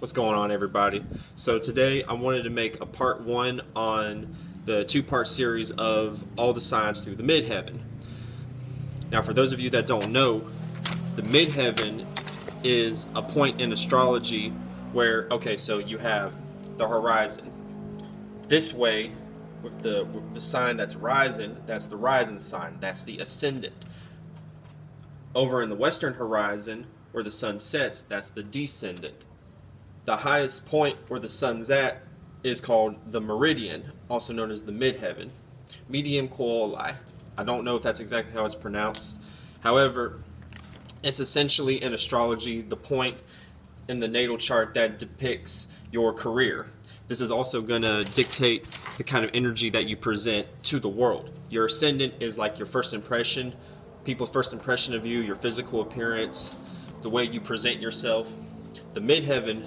What's going on, everybody? So today I wanted to make a part one on the two-part series of all the signs through the midheaven. Now, for those of you that don't know, the midheaven is a point in astrology where, okay, so you have the horizon. This way, with the sign that's rising, that's the rising sign, that's the ascendant. Over in the western horizon, where the sun sets, that's the descendant. The highest point where the sun's at is called the meridian, also known as the midheaven. Midheaven-coulsulting. I don't know if that's exactly how it's pronounced. However, it's essentially in astrology the point in the natal chart that depicts your career. This is also going to dictate the kind of energy that you present to the world. Your ascendant is like your first impression, people's first impression of you, your physical appearance, the way you present yourself. The midheaven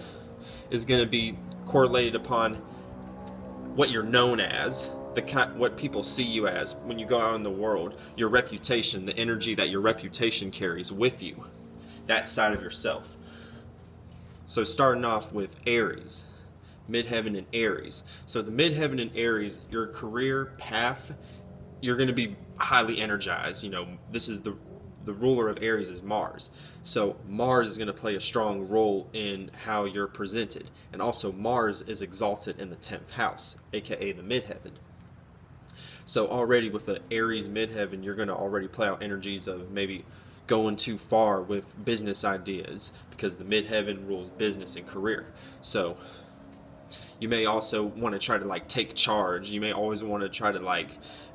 is going to be correlated upon what you're known as, what people see you as when you go out in the world, your reputation, the energy that your reputation carries with you, that side of yourself. So starting off with Aries, midheaven and Aries. So the midheaven and Aries, your career path, you're going to be highly energized. You know, this is the ruler of Aries is Mars. So Mars is going to play a strong role in how you're presented. And also Mars is exalted in the 10th house, aka the midheaven. So already with the Aries midheaven, you're going to already play out energies of maybe going too far with business ideas, because the midheaven rules business and career. So you may also want to try to take charge. You may always want to try to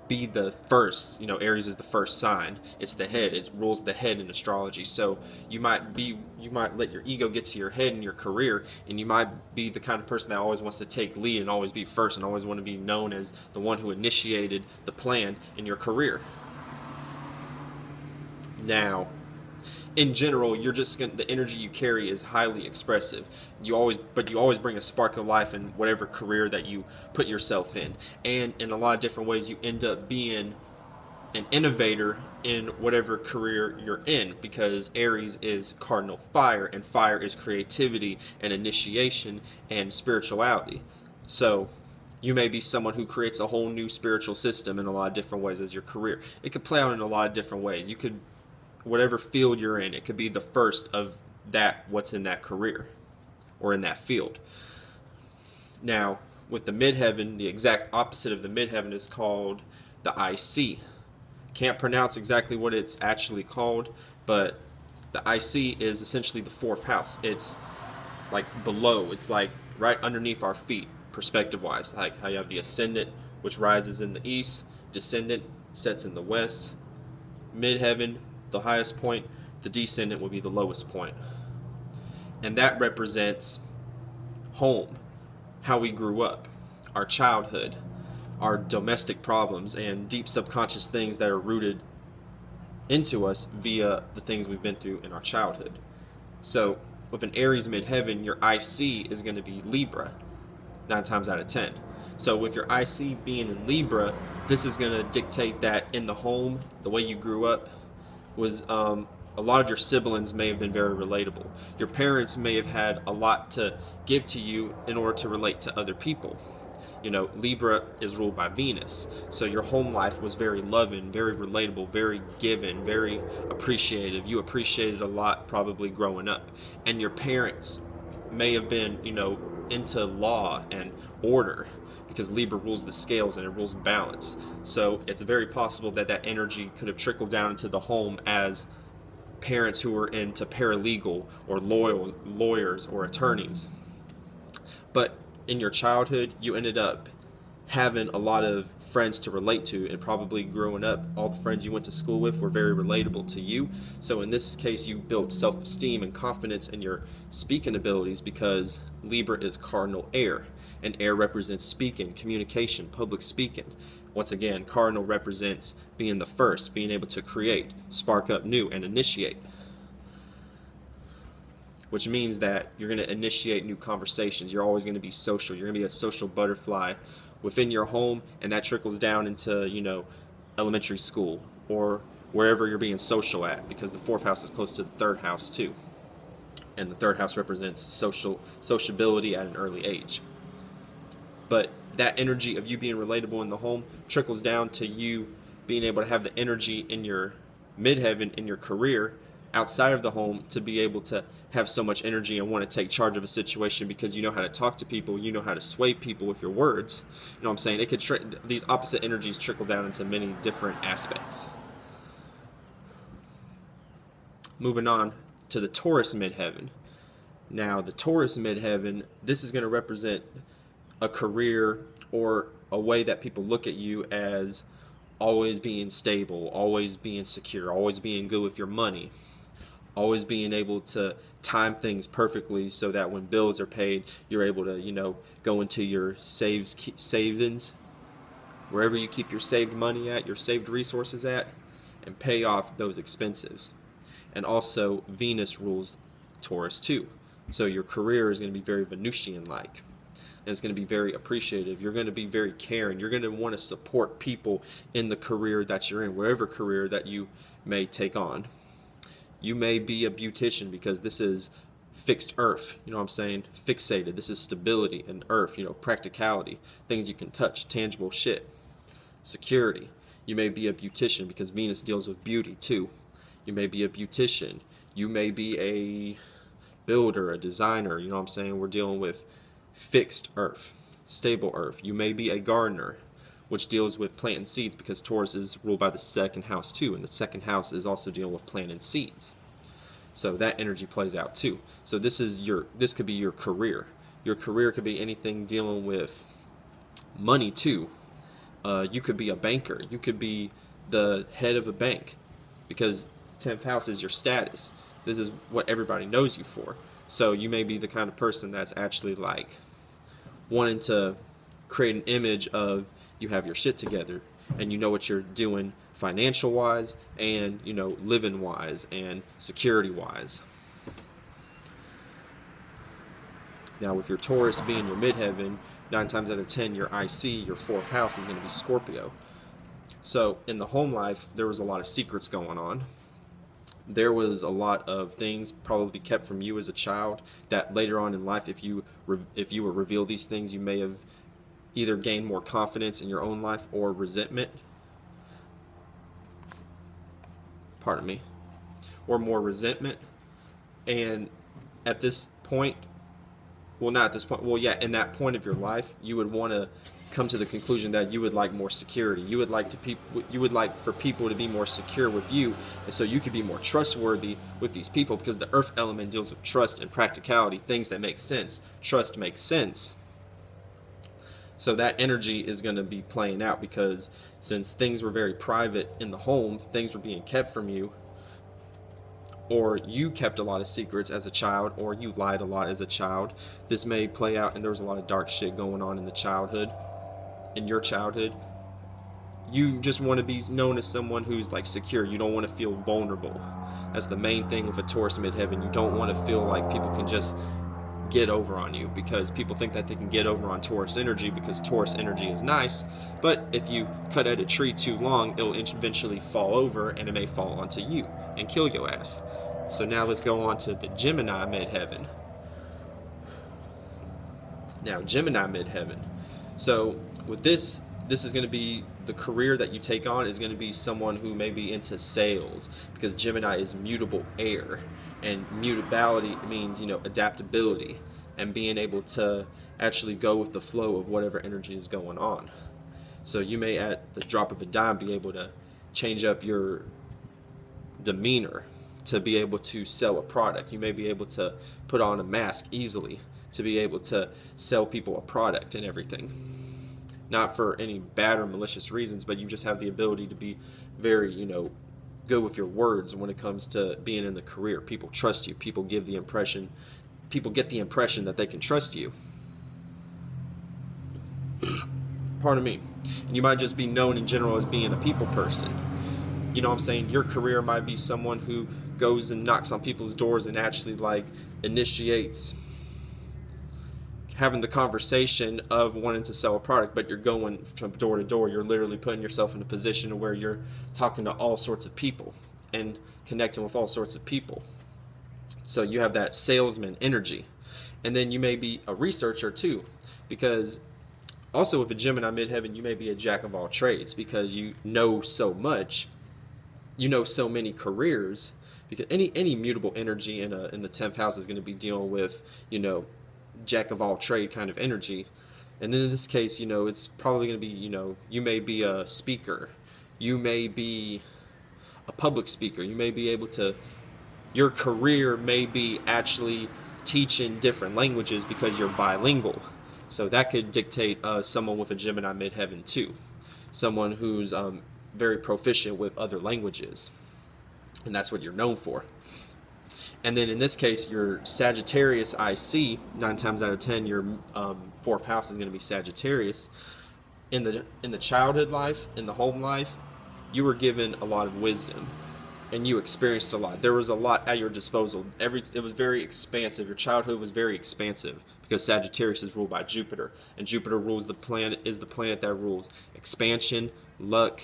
be the first. You know, Aries is the first sign. It's the head. It rules the head in astrology. So you might let your ego get to your head in your career, and you might be the kind of person that always wants to take lead and always be first and always want to be known as the one who initiated the plan in your career. Now, in general, the energy you carry is highly expressive. You always bring a spark of life in whatever career that you put yourself in. And in a lot of different ways, you end up being an innovator in whatever career you're in, because Aries is cardinal fire, and fire is creativity and initiation and spirituality. So you may be someone who creates a whole new spiritual system in a lot of different ways as your career. It could play out in a lot of different ways. You could, whatever field you're in, it could be the first of what's in that career or in that field. Now, with the midheaven, the exact opposite of the midheaven is called the IC. Can't pronounce exactly what it's actually called, but the IC is essentially the 4th house. It's like below, it's like right underneath our feet, perspective-wise. Like how you have the ascendant, which rises in the east, descendant sets in the west, midheaven, the highest point, the descendant will be the lowest point. And that represents home, how we grew up, our childhood, our domestic problems, and deep subconscious things that are rooted into us via the things we've been through in our childhood. So with an Aries midheaven, your IC is going to be Libra, 9 times out of 10. So with your IC being in Libra, this is going to dictate that in the home, the way you grew up, was a lot of your siblings may have been very relatable. Your parents may have had a lot to give to you in order to relate to other people. You know, Libra is ruled by Venus, so your home life was very loving, very relatable, very giving, very appreciative. You appreciated a lot probably growing up. And your parents may have been, into law and order, because Libra rules the scales and it rules balance. So it's very possible that energy could have trickled down into the home as parents who were into paralegal or lawyers or attorneys. But in your childhood, you ended up having a lot of friends to relate to, and probably growing up, all the friends you went to school with were very relatable to you. So in this case, you built self-esteem and confidence in your speaking abilities, because Libra is cardinal air, and air represents speaking, communication, public speaking. Once again, cardinal represents being the first, being able to create, spark up new, and initiate. Which means that you're going to initiate new conversations. You're always going to be social. You're going to be a social butterfly within your home, and that trickles down into, elementary school or wherever you're being social at, because the 4th house is close to the 3rd house too. And the third house represents sociability at an early age. But that energy of you being relatable in the home trickles down to you being able to have the energy in your midheaven, in your career, outside of the home, to be able to have so much energy and want to take charge of a situation because you know how to talk to people, you know how to sway people with your words. You know what I'm saying? It could these opposite energies trickle down into many different aspects. Moving on to the Taurus midheaven. Now, the Taurus midheaven, this is going to represent a career or a way that people look at you as always being stable, always being secure, always being good with your money, always being able to time things perfectly so that when bills are paid, you're able to, go into your savings, wherever you keep your saved money at, your saved resources at, and pay off those expenses. And also, Venus rules Taurus too. So your career is going to be very Venusian-like. And it's going to be very appreciative. You're going to be very caring. You're going to want to support people in the career that you're in, whatever career that you may take on. You may be a beautician because this is fixed earth. You know what I'm saying? Fixated. This is stability and earth, practicality, things you can touch, tangible shit. Security. You may be a beautician because Venus deals with beauty too. You may be a beautician. You may be a builder, a designer. You know what I'm saying? We're dealing with fixed earth, stable earth. You may be a gardener, which deals with planting seeds because Taurus is ruled by the second house too, and the second house is also dealing with planting seeds. So that energy plays out too. So this could be your career. Your career could be anything dealing with money too. You could be a banker. You could be the head of a bank because 10th house is your status. This is what everybody knows you for. So you may be the kind of person that's actually like wanting to create an image of you have your shit together and you know what you're doing financial wise and living wise and security wise. Now with your Taurus being your midheaven, 9 times out of 10 your IC, your 4th house, is going to be Scorpio. So in the home life there was a lot of secrets going on. There was a lot of things probably kept from you as a child that later on in life, if you were revealed these things, you may have either gained more confidence in your own life or resentment. Pardon me. Or more resentment. And at this point, in that point of your life, you would want to come to the conclusion that you would like more security. You would like for people to be more secure with you, and so you could be more trustworthy with these people because the earth element deals with trust and practicality, things that make sense. Trust makes sense. So that energy is going to be playing out because since things were very private in the home, things were being kept from you, or you kept a lot of secrets as a child, or you lied a lot as a child. This may play out, and there was a lot of dark shit going on in your childhood. You just want to be known as someone who's like secure. You don't want to feel vulnerable. That's the main thing with a Taurus midheaven. You don't want to feel like people can just get over on you, because people think that they can get over on Taurus energy because Taurus energy is nice, but if you cut at a tree too long, it'll eventually fall over and it may fall onto you and kill your ass. So now let's go on to the Gemini midheaven. Now Gemini midheaven. So with this is going to be the career that you take on is going to be someone who may be into sales, because Gemini is mutable air, and mutability means adaptability and being able to actually go with the flow of whatever energy is going on. So you may at the drop of a dime be able to change up your demeanor to be able to sell a product. You may be able to put on a mask easily to be able to sell people a product and everything. Not for any bad or malicious reasons, but you just have the ability to be very, good with your words when it comes to being in the career. People trust you. People get the impression that they can trust you. Pardon me. And you might just be known in general as being a people person. You know what I'm saying? Your career might be someone who goes and knocks on people's doors and actually initiates having the conversation of wanting to sell a product, but you're going from door to door. You're literally putting yourself in a position where you're talking to all sorts of people and connecting with all sorts of people. So you have that salesman energy. And then you may be a researcher too, because also with a Gemini midheaven, you may be a jack of all trades because you know so much, you know so many careers. Because any mutable energy in the 10th house is going to be dealing with, jack of all trade kind of energy. And then in this case, it's probably going to be, you may be a speaker, you may be a public speaker, you may be able to, your career may be actually teaching different languages because you're bilingual. So that could dictate someone with a Gemini midheaven too, someone who's very proficient with other languages, and that's what you're known for. And then in this case, your Sagittarius IC, 9 times out of 10, your 4th house is going to be Sagittarius. In the childhood life, in the home life, you were given a lot of wisdom, and you experienced a lot. There was a lot at your disposal. It was very expansive. Your childhood was very expansive because Sagittarius is ruled by Jupiter, and Jupiter rules the planet that rules expansion, luck,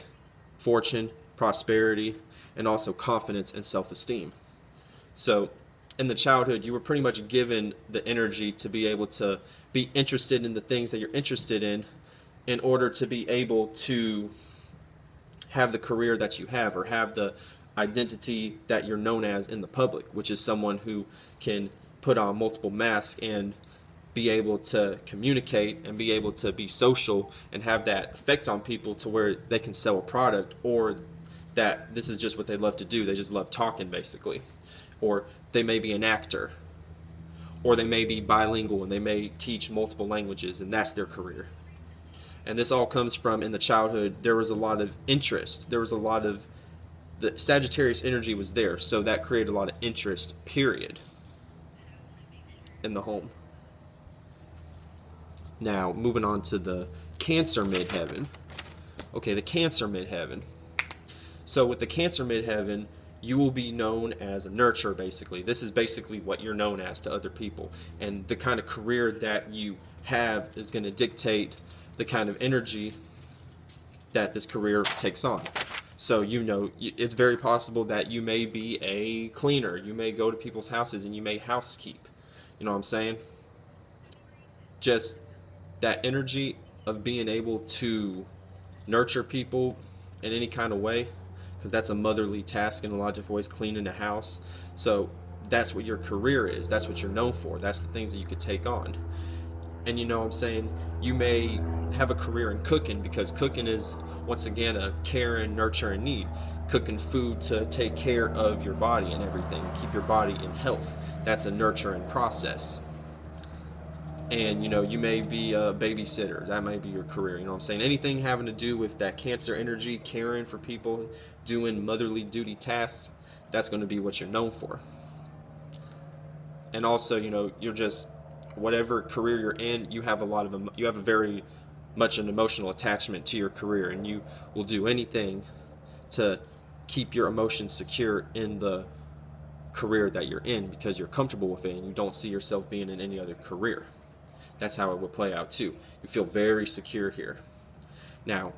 fortune, prosperity, and also confidence and self-esteem. So in the childhood, you were pretty much given the energy to be able to be interested in the things that you're interested in order to be able to have the career that you have, or have the identity that you're known as in the public, which is someone who can put on multiple masks and be able to communicate and be able to be social and have that effect on people to where they can sell a product, or that this is just what they love to do. They just love talking, basically. Or they may be an actor, or they may be bilingual and they may teach multiple languages, and that's their career. And this all comes from, in the childhood, there was a lot of interest. There was a lot of, the Sagittarius energy was there, so that created a lot of interest, period, in the home. Now, moving on to the Cancer midheaven. Okay, the Cancer midheaven. So with the Cancer midheaven, you will be known as a nurturer, basically. This is basically what you're known as to other people. And the kind of career that you have is going to dictate the kind of energy that this career takes on. So, it's very possible that you may be a cleaner. You may go to people's houses and you may housekeep. You know what I'm saying? Just that energy of being able to nurture people in any kind of way, because that's a motherly task in a lot of different ways, cleaning a house. So that's what your career is. That's what you're known for. That's the things that you could take on. And I'm saying, you may have a career in cooking, because cooking is, once again, a care and nurture and need. Cooking food to take care of your body and everything, keep your body in health. That's a nurturing process. And you may be a babysitter. That might be your career. You know what I'm saying? Anything having to do with that Cancer energy, caring for people, doing motherly duty tasks, that's going to be what you're known for. And also, you're just, whatever career you're in, you have a very much an emotional attachment to your career, and you will do anything to keep your emotions secure in the career that you're in, because you're comfortable with it and you don't see yourself being in any other career. That's how it would play out too. You feel very secure here. Now,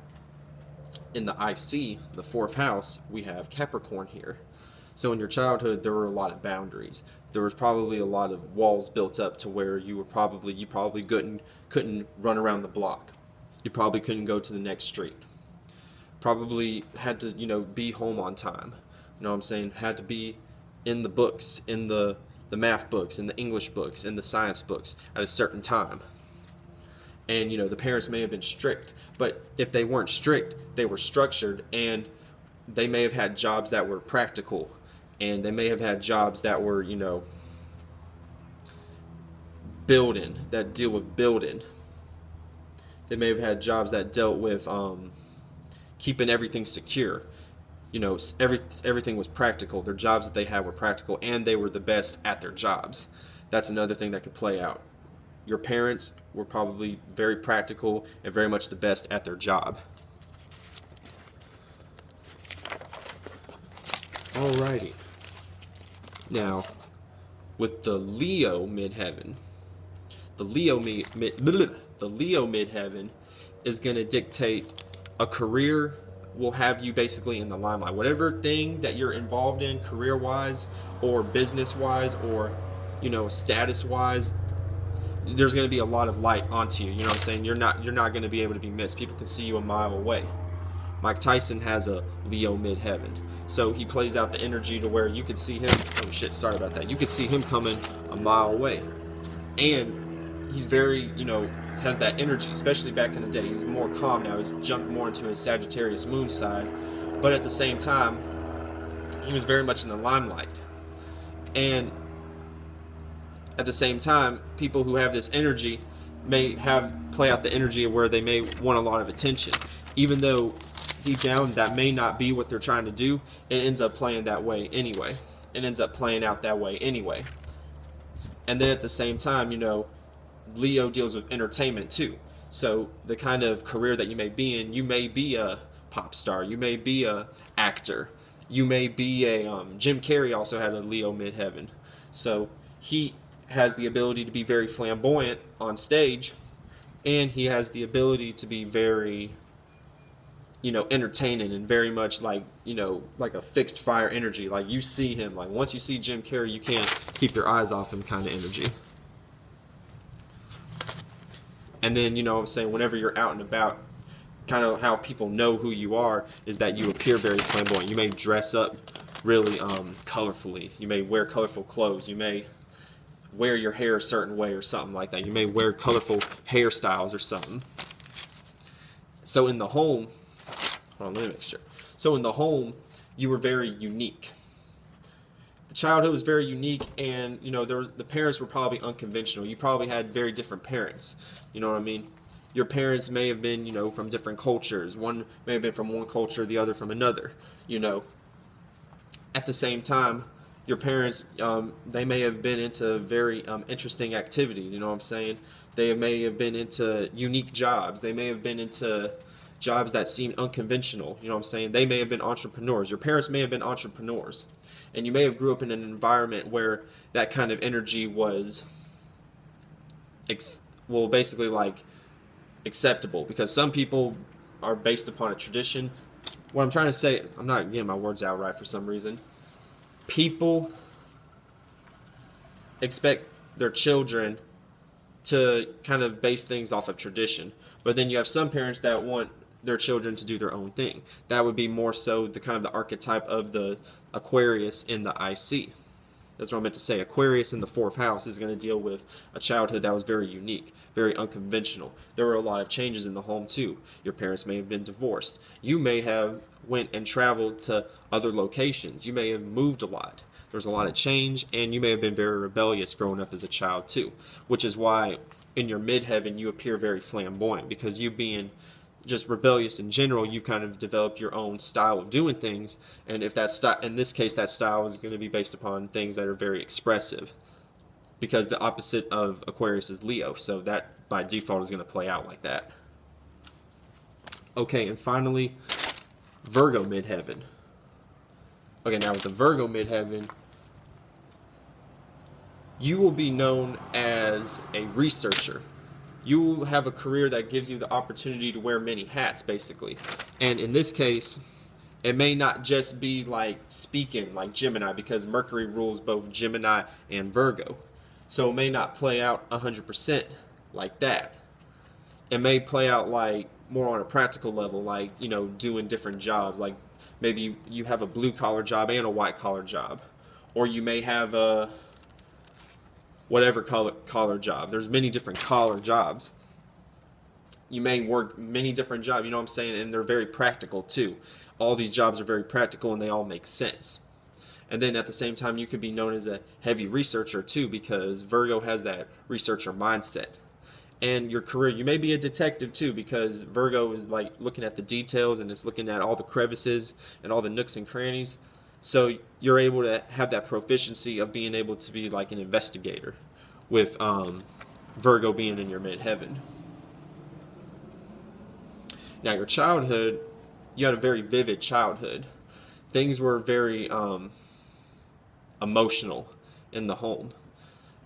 in the IC, the 4th house, we have Capricorn here. So in your childhood, there were a lot of boundaries. There was probably a lot of walls built up to where you probably couldn't run around the block. You probably couldn't go to the next street. Probably had to, be home on time. You know what I'm saying? Had to be in the books, in the math books, in the English books, in the science books at a certain time. And, the parents may have been strict, but if they weren't strict, they were structured, and they may have had jobs that were practical, and they may have had jobs that were, building, that deal with building. They may have had jobs that dealt with keeping everything secure. Everything was practical. Their jobs that they had were practical, and they were the best at their jobs. That's another thing that could play out. Your parents were probably very practical and very much the best at their job. Alrighty. Now, with the Leo midheaven, the Leo midheaven is going to dictate a career will have you basically in the limelight. Whatever thing that you're involved in, career-wise or business-wise or, status-wise, there's going to be a lot of light onto you. You know what I'm saying? You're not going to be able to be missed. People can see you a mile away. Mike Tyson has a Leo midheaven, so he plays out the energy to where you could see him. Oh shit, sorry about that. You could see him coming a mile away, and he's very, has that energy. Especially back in the day, he's more calm now. He's jumped more into his Sagittarius moon side, but at the same time, he was very much in the limelight. And at the same time, people who have this energy may play out the energy of where they may want a lot of attention, even though deep down that may not be what they're trying to do. It ends up playing that way anyway. It ends up playing out that way anyway. And then at the same time, Leo deals with entertainment too. So the kind of career that you may be in, you may be a pop star, you may be a actor, you may be a Jim Carrey also had a Leo midheaven. So he has the ability to be very flamboyant on stage, and he has the ability to be very, entertaining and very much like, like a fixed fire energy. Like you see him, like once you see Jim Carrey, you can't keep your eyes off him kind of energy. And then, what I'm saying, whenever you're out and about, kind of how people know who you are is that you appear very flamboyant. You may dress up really colorfully. You may wear colorful clothes. You may wear your hair a certain way or something like that. You may wear colorful hairstyles or something. So in the home, hold on, let me make sure. So in the home, you were very unique. The childhood was very unique, and the parents were probably unconventional. You probably had very different parents. You know what I mean? Your parents may have been, from different cultures. One may have been from one culture, the other from another. At the same time, your parents, they may have been into very interesting activities. You know what I'm saying? They may have been into unique jobs. They may have been into jobs that seemed unconventional. You know what I'm saying? They may have been entrepreneurs. Your parents may have been entrepreneurs. And you may have grew up in an environment where that kind of energy was, basically like acceptable. Because some people are based upon a tradition. What I'm trying to say, I'm not getting my words out right for some reason. People expect their children to kind of base things off of tradition. But then you have some parents that want their children to do their own thing. That would be more so the kind of the archetype of the Aquarius in the IC. That's what I meant to say. Aquarius in the 4th house is going to deal with a childhood that was very unique, very unconventional. There were a lot of changes in the home too. Your parents may have been divorced. You may have went and traveled to other locations. You may have moved a lot. There's a lot of change, and you may have been very rebellious growing up as a child too, which is why in your midheaven you appear very flamboyant, because you being just rebellious in general, you kind of develop your own style of doing things, and if that in this case, that style is going to be based upon things that are very expressive, because the opposite of Aquarius is Leo, so that by default is going to play out like that. Okay, and finally, Virgo midheaven. Okay, now with the Virgo midheaven, you will be known as a researcher. You will have a career that gives you the opportunity to wear many hats, basically. And in this case, it may not just be like speaking like Gemini, because Mercury rules both Gemini and Virgo. So it may not play out 100% like that. It may play out like more on a practical level, like, doing different jobs. Like maybe you have a blue collar job and a white collar job. Or you may have a whatever collar job. There's many different collar jobs. You may work many different jobs, you know what I'm saying? And they're very practical too. All these jobs are very practical and they all make sense. And then at the same time, you could be known as a heavy researcher too, because Virgo has that researcher mindset. And your career, you may be a detective too, because Virgo is like looking at the details and it's looking at all the crevices and all the nooks and crannies. So you're able to have that proficiency of being able to be like an investigator, with Virgo being in your midheaven. Now your childhood, you had a very vivid childhood. Things were very emotional in the home.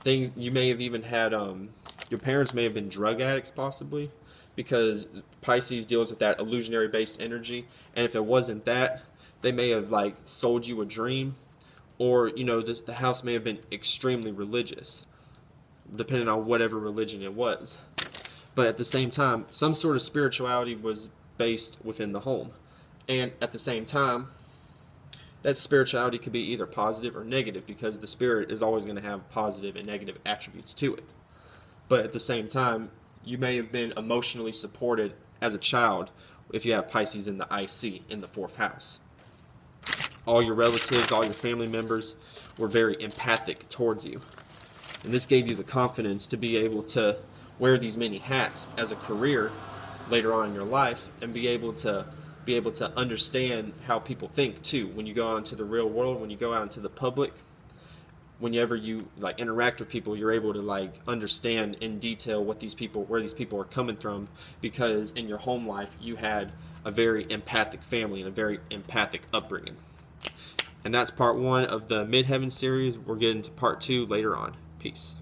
Things you may have even had, your parents may have been drug addicts possibly, because Pisces deals with that illusionary based energy, and if it wasn't that, they may have like sold you a dream, or the house may have been extremely religious, depending on whatever religion it was. But at the same time, some sort of spirituality was based within the home, and at the same time, that spirituality could be either positive or negative, because the spirit is always going to have positive and negative attributes to it. But at the same time, you may have been emotionally supported as a child if you have Pisces in the IC in the 4th house. All your relatives, all your family members were very empathic towards you. And this gave you the confidence to be able to wear these many hats as a career later on in your life, and be able to understand how people think too. When you go out into the real world, when you go out into the public, whenever you like interact with people, you're able to like understand in detail where these people are coming from, because in your home life you had a very empathic family and a very empathic upbringing. And that's part 1 of the Midheaven series. We're getting to part 2 later on. Peace.